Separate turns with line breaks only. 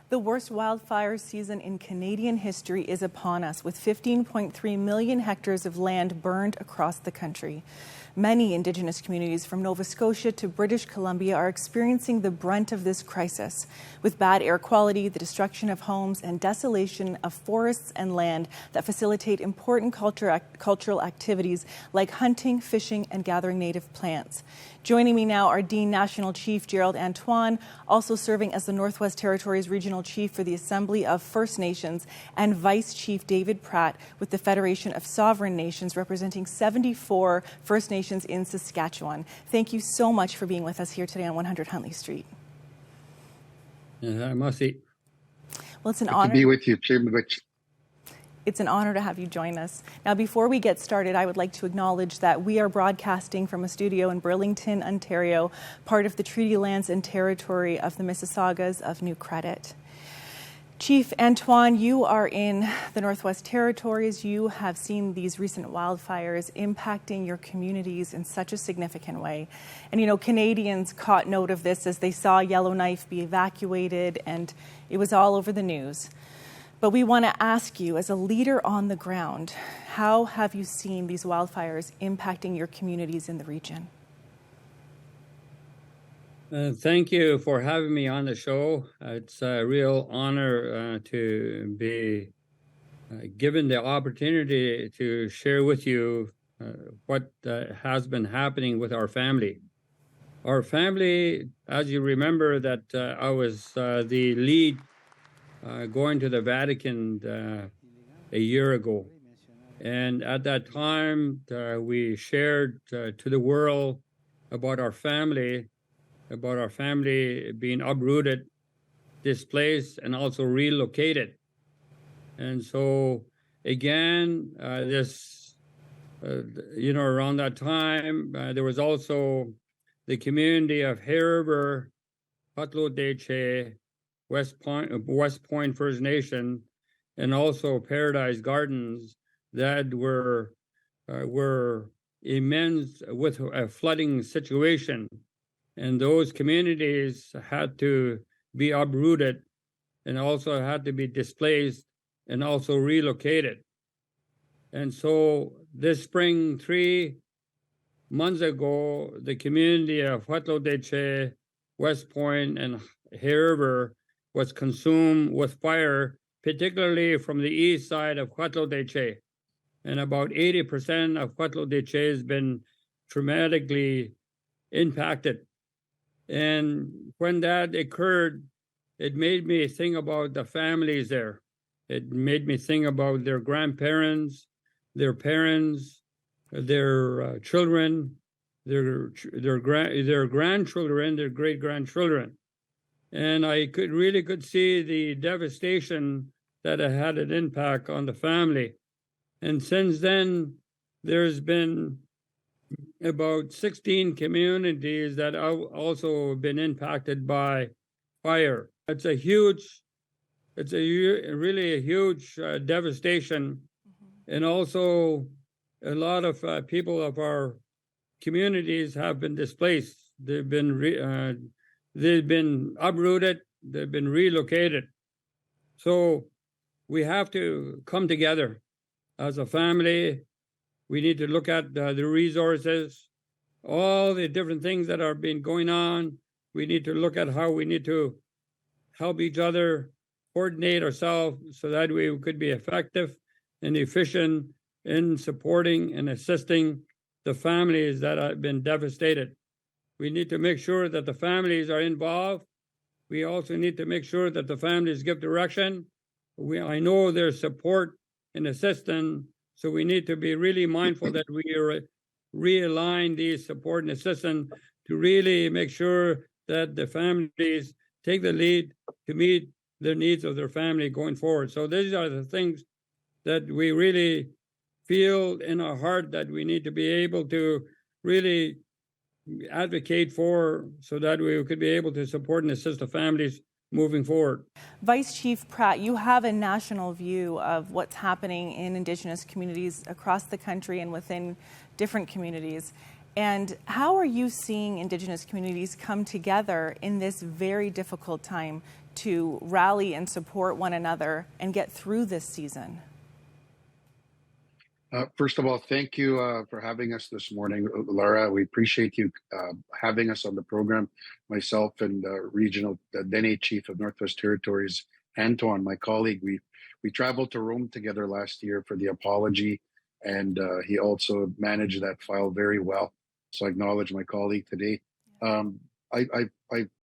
The worst wildfire season in Canadian history is upon us, with 15.3 million hectares of land burned across the country. Many Indigenous communities from Nova Scotia to British Columbia are experiencing the brunt of this crisis, with bad air quality, the destruction of homes, and desolation of forests and land that facilitate important cultural activities like hunting, fishing, and gathering native plants. Joining me now are Dene National Chief Gerald Antoine, also serving as the Northwest Territories Regional Chief for the Assembly of First Nations, and Vice Chief David Pratt with the Federation of Sovereign Nations, representing 74 First Nations in Saskatchewan. Thank you so much for being with us here today on 100 Huntley Street.
Merci.
Well, it's an honor
to be with you, Jim.
It's an honor to have you join us. Now, before we get started, I would like to acknowledge that we are broadcasting from a studio in Burlington, Ontario, part of the Treaty Lands and Territory of the Mississaugas of New Credit. Chief Antoine, you are in the Northwest Territories. You have seen these recent wildfires impacting your communities in such a significant way. And, you know, Canadians caught note of this as they saw Yellowknife be evacuated, and it was all over the news. But we want to ask you, as a leader on the ground, how have you seen these wildfires impacting your communities in the region?
Thank you for having me on the show. It's a real honor to be given the opportunity to share with you what has been happening with our family. Our family, as you remember, that I was the lead going to the Vatican a year ago. And at that time, we shared to the world about our family being uprooted, displaced, and also relocated. And so, again, around that time, there was also the community of River, Patlo-Deche, West Point First Nation, and also Paradise Gardens that were immense with a flooding situation. And those communities had to be uprooted and also had to be displaced and also relocated. And so this spring, 3 months ago, the community of Patlo-Deche, West Point, and River was consumed with fire, particularly from the east side of Patlo-Deche. And about 80% of Patlo-Deche has been traumatically impacted. And when that occurred, it made me think about the families there. It made me think about their grandparents, their parents, their children, their grandchildren, their great-grandchildren. And I could see the devastation that it had an impact on the family. And since then, there's been about 16 communities that have also been impacted by fire. It's a really a huge devastation. And also a lot of people of our communities have been displaced. They've been uprooted, they've been relocated. So we have to come together as a family. We need to look at the resources, all the different things that are been going on. We need to look at how we need to help each other, coordinate ourselves so that we could be effective and efficient in supporting and assisting the families that have been devastated. We need to make sure that the families are involved. We also need to make sure that the families give direction. I know there's support and assistance, so we need to be really mindful that we realign these support and assistance to really make sure that the families take the lead to meet the needs of their family going forward. So these are the things that we really feel in our heart that we need to be able to really advocate for so that we could be able to support and assist the families moving forward.
Vice Chief Pratt, you have a national view of what's happening in Indigenous communities across the country and within different communities. And how are you seeing Indigenous communities come together in this very difficult time to rally and support one another and get through this season?
First of all, thank you for having us this morning, Laura. We appreciate you having us on the program. Myself and Regional Dene Chief of Northwest Territories, Antoine, my colleague, we traveled to Rome together last year for the apology, and he also managed that file very well. So I acknowledge my colleague today. I